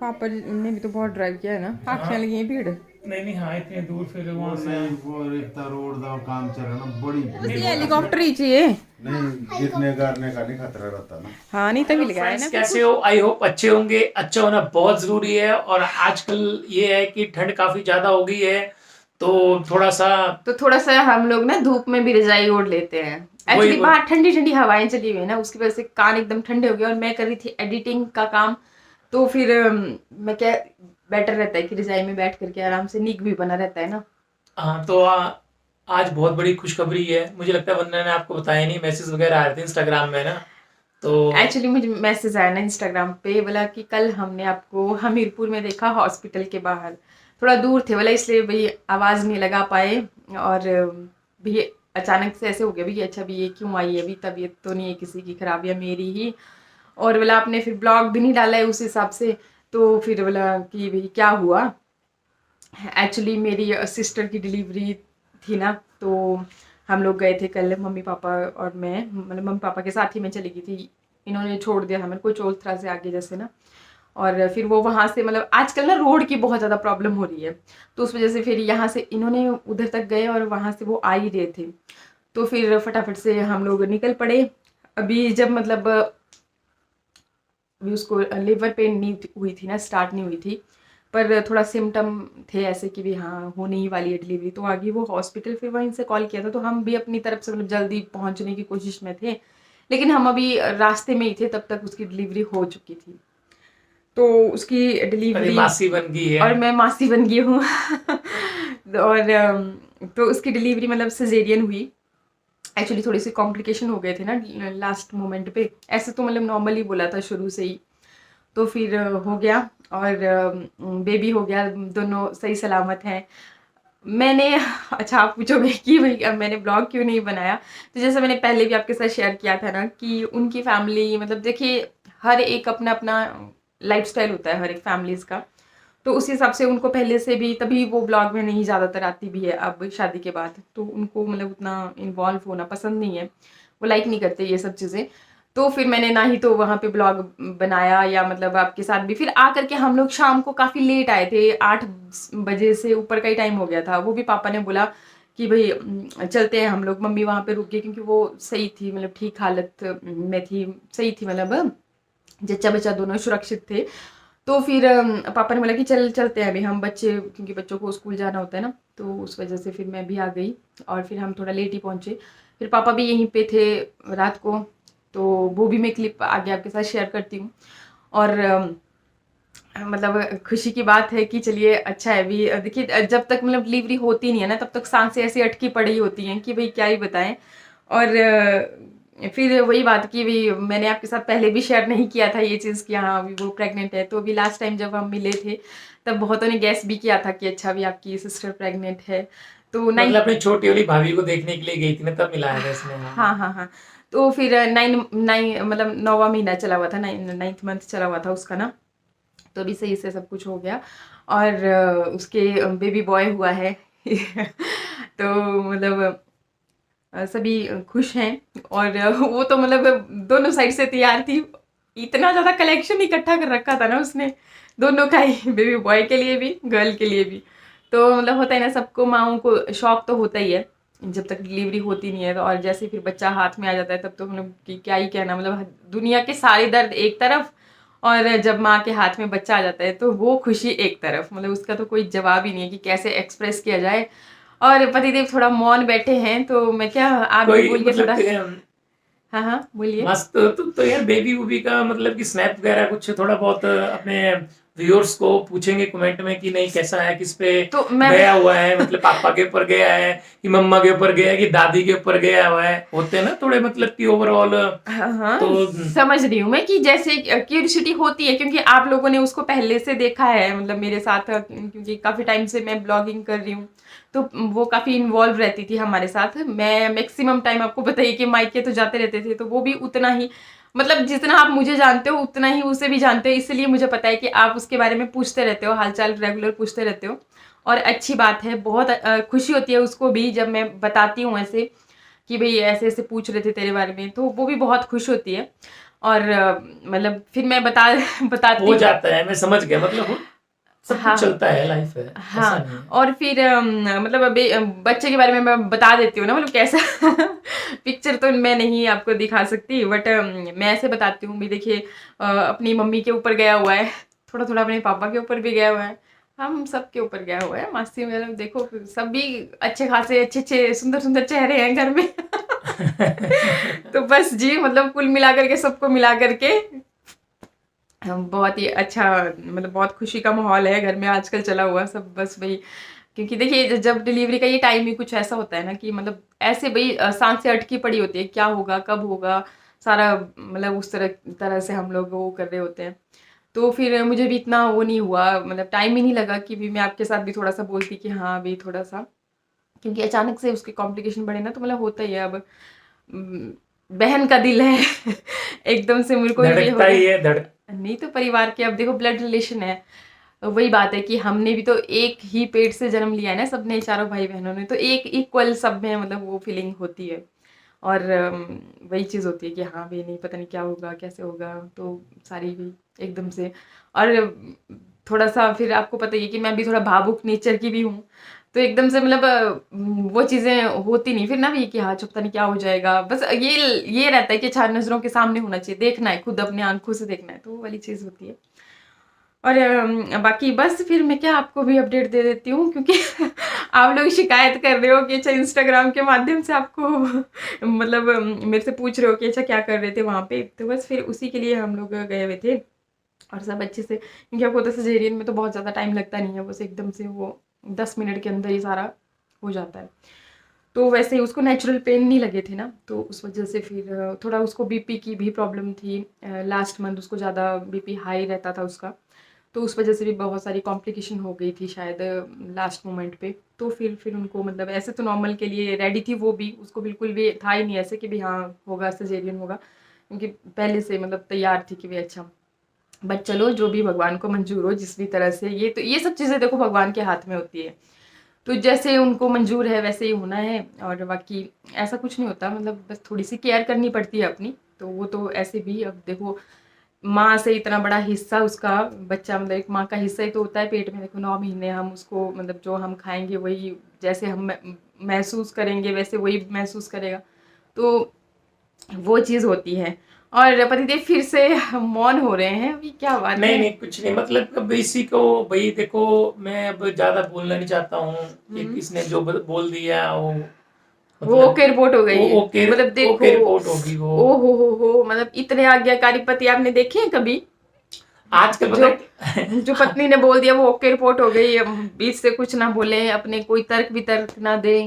पापा ने भी तो बहुत ड्राइव किया है ना, आँखें लगी हैं भीड़। नहीं नहीं, हाँ इतने दूर फिर वहां से नहीं वो इतना रोड का काम चल रहा ना, बड़ी बस नहीं ये वो तो हेलीकॉप्टर ही चाहिए। नहीं गिरने गारने का नहीं खतरा रहता ना। हाँ नहीं तभी हेलो लगाया है फ्रेंड्स, ना फिर कैसे कुछ। हो? आई होप अच्छे होंगे। अच्छा होना बहुत जरूरी है, और आजकल ये है कि ठंड काफी ज्यादा हो गई है, तो थोड़ा सा तो थोड़ा सा हम लोग ना धूप में भी रजाई ओढ़ लेते हैं। वही एक्चुअली बाहर ठंडी ठंडी हवाएं चली हुई है ना, उसकी वजह से कान एकदम ठंडे हो गए, और मैं कर रही थी एडिटिंग का काम। तो फिर मैं क्या, बेटर रहता है कि रजाई में बैठ करके आराम से नीक भी बना रहता है ना। हाँ तो आज बहुत बड़ी खुशखबरी है। मुझे लगता है वंदना ने आपको बताया नहीं, मैसेज वगैरह आ रहे थे इंस्टाग्राम में ना। तो एक्चुअली मुझे मैसेज आया ना इंस्टाग्राम पे, बोला कि कल हमने आपको हमीरपुर में देखा हॉस्पिटल के बाहर। थोड़ा दूर थे बोला, इसलिए भाई आवाज़ नहीं लगा पाए। और भी अचानक से ऐसे हो गया भी, अच्छा भी ये क्यों आई है, अभी तबीयत तो नहीं है किसी की खराब या मेरी ही। और बोला आपने फिर ब्लॉग भी नहीं डाला है उस हिसाब से। तो फिर बोला कि भाई क्या हुआ। एक्चुअली मेरी सिस्टर की डिलीवरी थी ना, तो हम लोग गए थे कल, मम्मी पापा और मैं, मतलब मम्मी पापा के साथ ही मैं चली गई थी। इन्होंने छोड़ दिया था मेरे को चौथरा से आगे जैसे ना। और फिर वो वहाँ से, मतलब आजकल ना रोड की बहुत ज़्यादा प्रॉब्लम हो रही है, तो उस वजह से फिर यहाँ से इन्होंने उधर तक गए और वहाँ से वो आ ही रहे थे। तो फिर फटाफट से हम लोग निकल पड़े। अभी जब मतलब अभी उसको लिवर पेन नहीं हुई थी ना, स्टार्ट नहीं हुई थी, पर थोड़ा सिम्टम थे ऐसे कि भी हाँ होने ही वाली है डिलीवरी, तो आगे वो हॉस्पिटल। फिर वहीं से कॉल किया था, तो हम भी अपनी तरफ से मतलब जल्दी पहुंचने की कोशिश में थे, लेकिन हम अभी रास्ते में ही थे तब तक उसकी डिलीवरी हो चुकी थी। तो उसकी अरे डिलीवरी, मासी बन गई है। और मैं मासी बन गई हूँ। और तो उसकी डिलीवरी मतलब सिजेरियन हुई। एक्चुअली थोड़ी सी कॉम्प्लिकेशन हो गए थे ना लास्ट मोमेंट पे, ऐसे तो मतलब नॉर्मली बोला था शुरू से ही। तो फिर हो गया, और बेबी हो गया, दोनों सही सलामत हैं। मैंने अच्छा आप पूछोगे कि भाई अब मैंने ब्लॉग क्यों नहीं बनाया, तो जैसे मैंने पहले भी आपके साथ शेयर किया था ना कि उनकी फैमिली, मतलब देखिए हर एक अपना अपना लाइफस्टाइल होता है हर एक फैमिलीज़ का। तो उस हिसाब से उनको पहले से भी, तभी वो ब्लॉग में नहीं ज़्यादातर आती भी है अब शादी के बाद, तो उनको मतलब उतना इन्वॉल्व होना पसंद नहीं है, वो लाइक नहीं करते ये सब चीज़ें। तो फिर मैंने ना ही तो वहाँ पे ब्लॉग बनाया, या मतलब आपके साथ भी फिर आकर के हम लोग शाम को काफ़ी लेट आए थे, 8 बजे से ऊपर का ही टाइम हो गया था। वो भी पापा ने बोला कि भाई चलते हैं हम लोग, मम्मी वहाँ पे रुक गई क्योंकि वो सही थी, मतलब ठीक हालत में थी, सही थी, मतलब जच्चा बच्चा दोनों सुरक्षित थे। तो फिर पापा ने बोला कि चलते हैं अभी हम, बच्चे क्योंकि बच्चों को स्कूल जाना होता है ना, तो उस वजह से फिर मैं भी आ गई। और फिर हम थोड़ा लेट ही पहुँचे, फिर पापा भी यहीं पे थे रात को। तो वो भी मैं क्लिप आगे आपके साथ शेयर करती हूँ। और मतलब खुशी की बात है कि चलिए अच्छा है अभी, देखिए जब तक मतलब डिलीवरी होती नहीं है ना, तब तक सांसें ऐसी अटकी पड़ी होती हैं कि भाई क्या ही बताएं। और फिर वही बात कि भी मैंने आपके साथ पहले भी शेयर नहीं किया था ये चीज़ कि हाँ अभी वो प्रेग्नेंट है, तो अभी लास्ट टाइम जब हम मिले थे तब बहुतों ने गैस भी किया था कि अच्छा अभी आपकी सिस्टर प्रेग्नेंट है। तो मतलब 9, अपनी छोटी वाली भाभी को देखने के लिए गई थी ना, तब मिलाया था इसने। हाँ हाँ हाँ हाँ। तो फिर 9 मतलब 9वां महीना चला हुआ था, 9th मंथ चला हुआ था उसका ना। तो अभी सही से सब कुछ हो गया, और उसके बेबी बॉय हुआ है। तो मतलब सभी खुश हैं। और वो तो मतलब दोनों साइड से तैयार थी, इतना ज़्यादा कलेक्शन इकट्ठा कर रखा था ना उसने, दोनों का ही, बेबी बॉय के लिए भी गर्ल के लिए भी। तो मतलब होता है ना, सबको माओं को शौक तो होता ही है जब तक डिलीवरी होती नहीं है, तो और जैसे फिर बच्चा हाथ में आ जाता है तब तो मतलब कि क्या ही कहना, मतलब दुनिया के सारे दर्द एक तरफ, और जब माँ के हाथ में बच्चा आ जाता है तो वो खुशी एक तरफ, मतलब उसका तो कोई जवाब ही नहीं है कि कैसे एक्सप्रेस किया जाए। और पतिदेव थोड़ा मौन बैठे हैं, तो मैं क्या, आप भी कोई बोलिए मतलब थोड़ा। हाँ हाँ बोलिए। मस्त। तो यार बेबी वूबी का मतलब कि स्नैप वगैरह कुछ थोड़ा बहुत अपने व्यूअर्स को पूछेंगे कमेंट में कि नहीं कैसा है, किस पे तो मैं गया हुआ है, मतलब पापा के ऊपर गया है कि मम्मा के ऊपर गया है कि दादी के ऊपर गया हुआ है, होते हैं ना थोड़े मतलब कि ओवरऑल। हाँ हाँ तो समझ रही हूँ मैं कि जैसे क्यूरियोसिटी होती है, क्योंकि आप लोगों ने उसको पहले से देखा है, मतलब मेरे साथ क्योंकि काफ़ी टाइम से मैं ब्लॉगिंग कर रही हूँ, तो वो काफ़ी इन्वॉल्व रहती थी हमारे साथ। मैं मैक्सिमम टाइम आपको बताइए कि मायके तो जाते रहते थे, तो वो भी उतना ही, मतलब जितना आप मुझे जानते हो उतना ही उसे भी जानते हो, इसलिए मुझे पता है कि आप उसके बारे में पूछते रहते हो, हालचाल रेगुलर पूछते रहते हो। और अच्छी बात है, बहुत खुशी होती है उसको भी जब मैं बताती हूँ ऐसे कि भई ऐसे-ऐसे पूछ रहे थे तेरे बारे में, तो वो भी बहुत खुश होती है। और मतलब फिर मैं बताती हो हूँ। जाता है, मैं समझ गया, मतलब वो सब हाँ कुछ चलता है, लाइफ है, हाँ, ऐसा नहीं है। और फिर मतलब अभी बच्चे के बारे में मैं बता देती हूँ ना, मतलब कैसा पिक्चर तो मैं नहीं आपको दिखा सकती, बट मैं ऐसे बताती हूँ भी। देखिए अपनी मम्मी के ऊपर गया हुआ है, थोड़ा थोड़ा अपने पापा के ऊपर भी गया हुआ है, हम सबके ऊपर गया हुआ है। मासी मतलब देखो सब भी अच्छे खासे अच्छे अच्छे सुंदर सुंदर चेहरे हैं घर में। तो बस जी, मतलब कुल मिला करके सबको मिला करके बहुत ही अच्छा, मतलब बहुत खुशी का माहौल है घर में आजकल चला हुआ सब। बस भाई, क्योंकि देखिए जब डिलीवरी का ये टाइम ही कुछ ऐसा होता है ना कि मतलब ऐसे भाई सांसें अटकी पड़ी होती है, क्या होगा कब होगा सारा, मतलब उस तरह तरह से हम लोग वो कर रहे होते हैं। तो फिर मुझे भी इतना वो नहीं हुआ, मतलब टाइम ही नहीं लगा कि भी मैं आपके साथ भी थोड़ा सा बोलती कि हाँ भी थोड़ा सा, क्योंकि अचानक से उसके कॉम्प्लिकेशन बढ़े ना, तो मतलब होता ही है। अब उम, बहन का दिल है एकदम से मेरे को भी ये हो धड़कता गया। ही है, धड़क नहीं तो परिवार के, अब देखो ब्लड रिलेशन है, वही बात है कि हमने भी तो एक ही पेट से जन्म लिया है ना सबने, चारों भाई बहनों ने, तो एक इक्वल सब में मतलब वो फीलिंग होती है। और वही चीज़ होती है कि हाँ भी नहीं, पता नहीं क्या होगा कैसे होगा, तो सारी भी एकदम से। और थोड़ा सा फिर आपको पता ही है कि मैं भी थोड़ा भावुक नेचर की भी हूँ, तो एकदम से मतलब वो चीज़ें होती नहीं फिर ना भी कि हाँ चुप, पता नहीं क्या हो जाएगा। बस ये रहता है कि अच्छा नज़रों के सामने होना चाहिए, देखना है, खुद अपने आंखों से देखना है, तो वो वाली चीज़ होती है। और बाकी बस फिर मैं क्या आपको भी अपडेट दे देती हूँ, क्योंकि आप लोग शिकायत कर रहे हो कि अच्छा इंस्टाग्राम के माध्यम से आपको मतलब मेरे से पूछ रहे हो कि अच्छा क्या कर रहे थे वहाँ पे, तो बस फिर उसी के लिए हम लोग गए हुए थे। और सब अच्छे से, क्योंकि आपको पता है सिजेरियन में तो बहुत ज़्यादा टाइम लगता नहीं है, बस एकदम से वो 10 मिनट के अंदर ही सारा हो जाता है। तो वैसे ही उसको नेचुरल पेन नहीं लगे थे ना, तो उस वजह से फिर थोड़ा उसको बीपी की भी प्रॉब्लम थी। लास्ट मंथ उसको ज़्यादा बीपी हाई रहता था उसका, तो उस वजह से भी बहुत सारी कॉम्प्लिकेशन हो गई थी शायद लास्ट मोमेंट पे। तो फिर उनको मतलब ऐसे तो नॉर्मल के लिए रेडी थी वो भी, उसको बिल्कुल भी था ही नहीं ऐसे कि भी हाँ होगा सिजेरियन होगा, क्योंकि पहले से मतलब तैयार थी कि भी अच्छा। बट चलो जो भी भगवान को मंजूर हो जिस भी तरह से, ये तो ये सब चीज़ें देखो भगवान के हाथ में होती है, तो जैसे उनको मंजूर है वैसे ही होना है। और बाकी ऐसा कुछ नहीं होता, मतलब बस थोड़ी सी केयर करनी पड़ती है अपनी, तो वो तो ऐसे भी अब देखो माँ से इतना बड़ा हिस्सा उसका बच्चा, मतलब एक माँ का हिस्सा ही तो होता है पेट में। देखो 9 महीने हम उसको मतलब जो हम खाएंगे वही, जैसे हम महसूस करेंगे वैसे वही महसूस करेगा, तो वो चीज़ होती है। और पतिदेव फिर से मौन हो रहे हैं, अभी क्या बात नहीं है? नहीं, कुछ नहीं, मतलब अब इसी को भाई देखो, मैं अब ज्यादा बोलना नहीं चाहता हूँ कि हम्म। किसने जो बोल दिया वो, वो मतलब ओके रिपोर्ट हो गई वो है, ओके, मतलब देखो। ओके रिपोर्ट होगी वो। ओ हो, मतलब इतने आज्ञाकारी पति आपने देखे हैं कभी? आजकल पता जो है जो पत्नी ने बोल दिया वो ओके रिपोर्ट हो गई, बीच से कुछ ना बोले, अपने कोई तर्क वितर्क ना दे,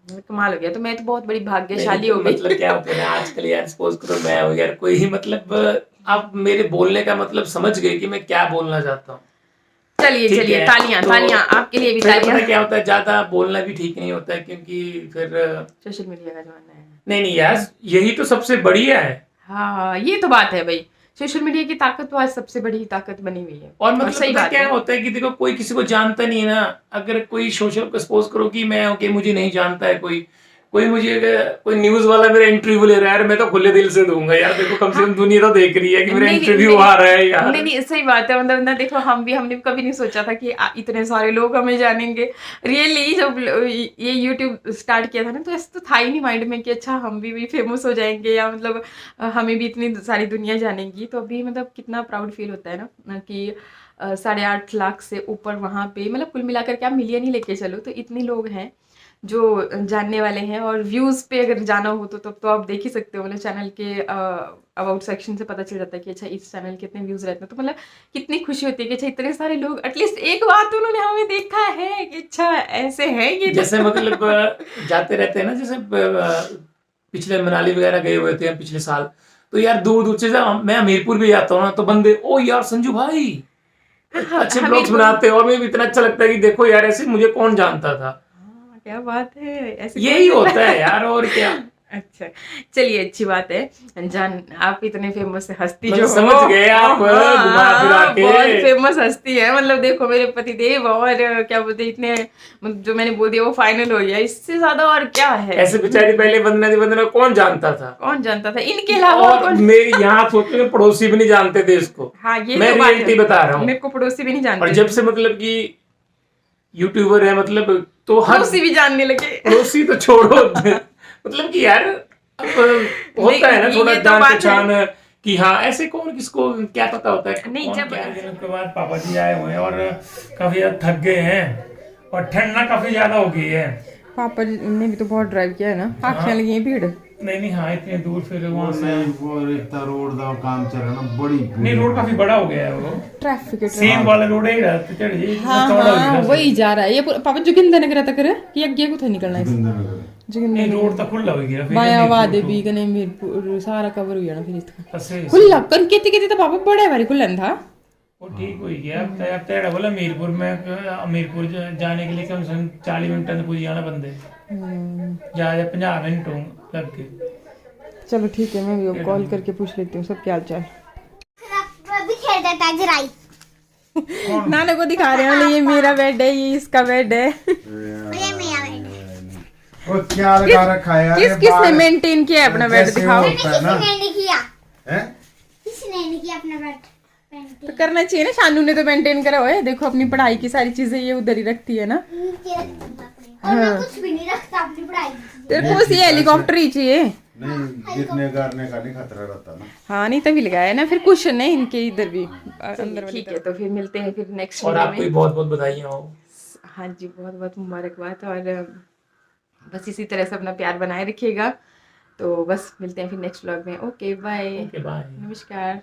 कमाल हो गया। तो मैं तो बहुत बड़ी नहीं नहीं, भाग्यशाली तो हो गई। मतलब क्या होता है ना आजकल यार, सपोज करो मैं हूँ यार, कोई ही मतलब आप मेरे बोलने का मतलब समझ गए कि मैं क्या बोलना चाहता हूँ, चलिए ठीक चलिए, है। तालियां तो तालियां आपके लिए भी, फिर तालियां। पता क्या होता है, ज्यादा बोलना भी ठीक नहीं होता है, क्योंकि फिर सोशल मीडिया का जमाना है। नहीं नहीं यार, यही तो सबसे बढ़िया है। हाँ ये तो बात है भाई, सोशल मीडिया की ताकत तो आज सबसे बड़ी ताकत बनी हुई है, और और मतलब सही पता है बात क्या है। होता है कि देखो कोई किसी को जानता नहीं है ना, अगर कोई सोशल को सपोज करो कि मैं ओके मुझे नहीं जानता है कोई, कोई मुझे अगर कोई न्यूज वाला मेरा इंटरव्यू ले रहा है यार, मैं तो खुले दिल से दूंगा यार, देखो कम से हाँ, कम दुनिया तो देख रही है कि मेरा नहीं नहीं इंटरव्यू नहीं आ रहा है यार। नहीं नहीं, सही बात है। मतलब ना देखो हमने भी कभी नहीं सोचा था कि इतने सारे लोग हमें जानेंगे। रियली जब ये यूट्यूब स्टार्ट किया था ना, तो ऐसा तो था ही नहीं माइंड में कि अच्छा हम भी फेमस हो जाएंगे, या मतलब हमें भी इतनी सारी दुनिया जानेगी। तो अभी मतलब कितना प्राउड फील होता है ना कि 8.5 लाख से ऊपर वहाँ पे, मतलब कुल मिलाकर के आप मिलियन ही लेके चलो, तो इतने लोग हैं जो जानने वाले हैं। और व्यूज़ पे अगर जाना हो तो तब तो आप देख ही सकते हो, मतलब चैनल के अबाउट सेक्शन से पता चल जाता है कि अच्छा इस चैनल के कितने व्यूज़ रहते हैं। तो मतलब कितनी खुशी होती है कि अच्छा इतने सारे लोग एटलीस्ट एक बार तो उन्होंने हमें देखा है कि अच्छा ऐसे है ये जैसे तो। मतलब जाते रहते हैं ना, जैसे पिछले मनाली वगैरह गए हुए थे हम पिछले साल, तो यार दूर दूर से जब मैं हमीरपुर भी जाता हूँ ना, तो बंदे ओ यार संजू भाई अच्छे ब्लॉग्स हमीरपुर। बनाते हो, और मुझे भी इतना अच्छा लगता है कि देखो यार ऐसे मुझे कौन जानता था। हाँ क्या बात है, ऐसे कौन यही मिल होता रहा है है? यार, और क्या। अच्छा, चलिए अच्छी बात है जान, आप इतने फेमस हस्ती मतलब जो समझ हो। गए आप, हाँ, घुमा फिरा के। बहुत फेमस हस्ती है, मतलब देखो मेरे पतिदेव और क्या बोलते हैं, इतने मतलब जो मैंने बोल दिया वो फाइनल हो गया, इससे ज्यादा और क्या है। ऐसे बेचारी पहले वंदना कौन जानता था। कौन जानता था इनके अलावा, और और कौन। मेरे यहाँ सोचो कि पड़ोसी भी नहीं जानते थे इसको। हाँ ये मैं तो बात रियलिटी है, बता रहा हूँ। मेरे को पड़ोसी भी नहीं और जानते जब थे। से मतलब कि यूट्यूबर है, मतलब तो हर पड़ोसी भी जानने लगे। पड़ोसी तो छोड़ो मतलब कि यार अब होता है ना नहीं, थोड़ा ये तो जान बात है। पहचान कि हाँ ऐसे कौन किसको क्या पता होता है नहीं, कौन जब क्या है। दिनों के बाद पापा जी आए हुए हैं और काफी ज्यादा थक गए हैं और ठंड ना काफी ज्यादा हो गई है। पापा ने भी तो बहुत ड्राइव किया है ना, आंखें लगी हैं भीड़। नहीं हाँ इतनी दूर फिर वो वहां से नहीं वो इतना रोड का काम चल रहा ना, बड़ी नहीं रोड काफी बड़ा हो गया है वो। ट्रैफिक है। सेम वाला रोड है चढ़ जाइए, इतना हाँ चौड़ा हो हाँ गया। वही जा रहा है ये पापा जोगिंदर नगर तक कि अगे को निकलना है जोगिंदरनगर। जोगिंदर नहीं रोड तो खुला हो गया फिर माया मीरपुर वादे तो भी कने मीरपुर सारा कवर हो जाना फिर इसका फंसे। खुला कन केती केती तो पापा बड़े बारी खुलन था। वो ठीक हो गया। अब तेरा बोला मीरपुर में, मीरपुर जाने के लिए कम से कम 40 मिनट में पूछ जाना बंदे, ज्यादा 50 मिनट लग गए। चलो ठीक है, मैं भी अब कॉल करके पूछ लेती हूँ सब क्या हाल चाल। भी खेल देता है जराई। नाना को दिखा रहे हैं ये मेरा बेड है, ये इसका बेड है। ये मेरा बेड वो क्या लगा रखा है यार, किस ये किसने बाहर मेंटेन किया है अपना बेड, कैसे दिखाओ। होता है ना? किसी ने नहीं किया, हैं? किसी ने नहीं किया अपना बेड पेंटिंग। तो करना चाहिए ना, शानू ने तो मेंटेन करा हुआ है, देखो अपनी पढ़ाई की सारी चीजें ये उधर ही रखती है ना। नीचे रखती हूँ अपने। और मैं कुछ भी नहीं रखता अपनी पढ़ाई की। तेरे को सी हेलीकॉप्टर ही चाहिए। नहीं गिरने गारने का नहीं खतरा रहता ना। हाँ नहीं तभी लगाया ना, फिर कुशन है इनके इधर भी अंदर वाली। ठीक है तो फिर मिलते हैं फिर नेक्स्ट और वीडियो आपको भी में। बहुत बहुत बधाइयाँ हो। हाँ जी बहुत बहुत मुबारकबाद, और बस इसी तरह से अपना प्यार बनाए रखिएगा। तो बस मिलते हैं फिर नेक्स्ट व्लॉग में। Okay bye, okay bye. नमस्कार।